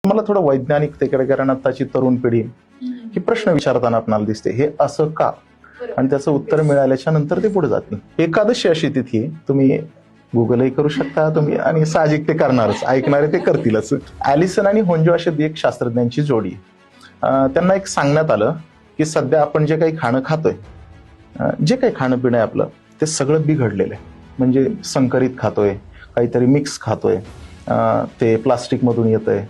मला थोडं वैज्ञानिकतेकडे, कारण आताची तरुण पिढी ही प्रश्न विचारताना आपल्याला दिसते, हे असं का, आणि त्याचं उत्तर मिळाल्याच्या नंतर ते पुढे जातील. एकादशी अशी तिथी तुम्ही गुगलही करू शकता तुम्ही, आणि साहजिक ते करणारच, ऐकणारे ते करतीलच. ॲलिसन आणि होंजो अशी एक शास्त्रज्ञांची जोडी. त्यांना एक सांगण्यात आलं की सध्या आपण जे काही खाणं खातोय, जे काही खाणं पिणं आहे आपलं, ते सगळं बिघडलेलं आहे. म्हणजे संकरित खातोय, काहीतरी मिक्स खातोय, ते प्लास्टिकमधून येतंय.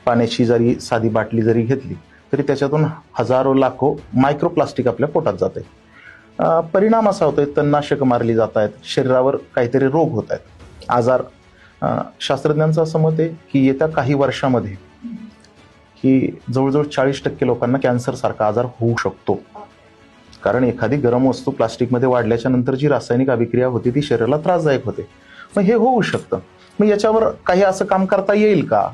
पाण्याची जरी साधी बाटली जरी घेतली तरी त्याच्यातून हजारो लाखो मायक्रोप्लास्टिक आपल्या पोटात जाते. परिणाम असा होतोय, तणनाशकं मारली जात आहेत, शरीरावर काहीतरी रोग होत आहेत, आजार. शास्त्रज्ञांचं असं मत आहे की येत्या काही वर्षामध्ये की जवळजवळ 40% लोकांना कॅन्सर सारखा आजार होऊ शकतो. कारण एखादी गरम वस्तू प्लास्टिकमध्ये वाढल्याच्या नंतर जी रासायनिक अभिक्रिया होती ती शरीराला त्रासदायक होते. मग हे होऊ शकतं. मग याच्यावर काही असं काम करता येईल का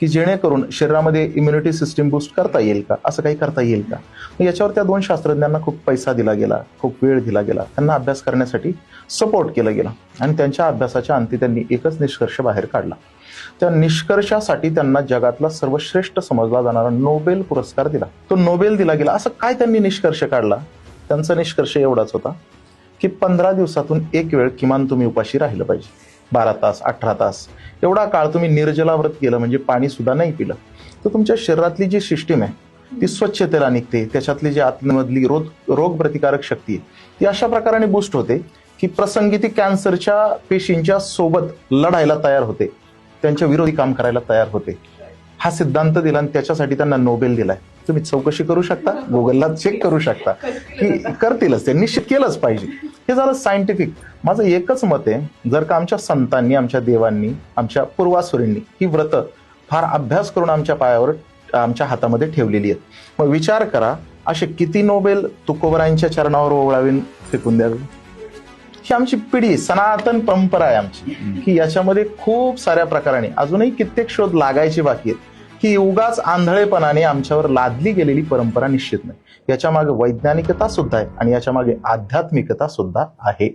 की जेणेकरून शरीरामध्ये इम्युनिटी सिस्टीम बूस्ट करता येईल का, असं काही करता येईल का? मग याच्यावर त्या दोन शास्त्रज्ञांना खूप पैसा दिला गेला, खूप वेळ दिला गेला, त्यांना अभ्यास करण्यासाठी सपोर्ट केलं गेलं, आणि त्यांच्या अभ्यासाच्या अंती त्यांनी एकच निष्कर्ष बाहेर काढला. त्या निष्कर्षासाठी त्यांना जगातला सर्वश्रेष्ठ समजला जाणारा नोबेल पुरस्कार दिला. तो नोबेल दिला गेला. असं काय त्यांनी निष्कर्ष काढला? त्यांचा निष्कर्ष एवढाच होता की 15 दिवसातून एक वेळ किमान तुम्ही उपाशी राहिलं पाहिजे. 12 तास, 18 तास एवढा काळ तुम्ही निर्जला व्रत केलं, म्हणजे पाणी सुद्धा नाही पिलं, तर तुमच्या शरीरातली जी सिस्टीम आहे ती स्वच्छतेला निघते. त्याच्यातली जी आतमधली रोग प्रतिकारक शक्ती आहे ती अशा प्रकारे बूस्ट होते की प्रसंगी ती कॅन्सरच्या पेशींच्या सोबत लढायला तयार होते, त्यांच्या विरोधी काम करायला तयार होते. हा सिद्धांत दिला आणि त्याच्यासाठी त्यांना नोबेल दिलाय. तुम्ही चौकशी करू शकता, गुगलला चेक करू शकता की करतीलच, ते निश्चित केलंच पाहिजे. हे झालं सायंटिफिक. माझं एकच मत आहे, जर का आमच्या संतांनी, आमच्या देवांनी, आमच्या पूर्वासुरींनी ही व्रत फार अभ्यास करून आमच्या पायावर, आमच्या हातामध्ये ठेवलेली आहेत, मग विचार करा असे किती नोबेल तुकोबरायांच्या चरणावर ओवळावीन, फेकून द्यावे. ही आमची पिढी, सनातन परंपरा आहे आमची, की याच्यामध्ये खूप साऱ्या प्रकाराने अजूनही कित्येक शोध लागायचे बाकी आहेत. ही उगाच आंधळेपणाने आमच्यावर लादली गेलेली परंपरा निश्चित नाही. याच्या मागे वैज्ञानिकता सुद्धा आहे आणि याच्या मागे आध्यात्मिकता सुद्धा आहे.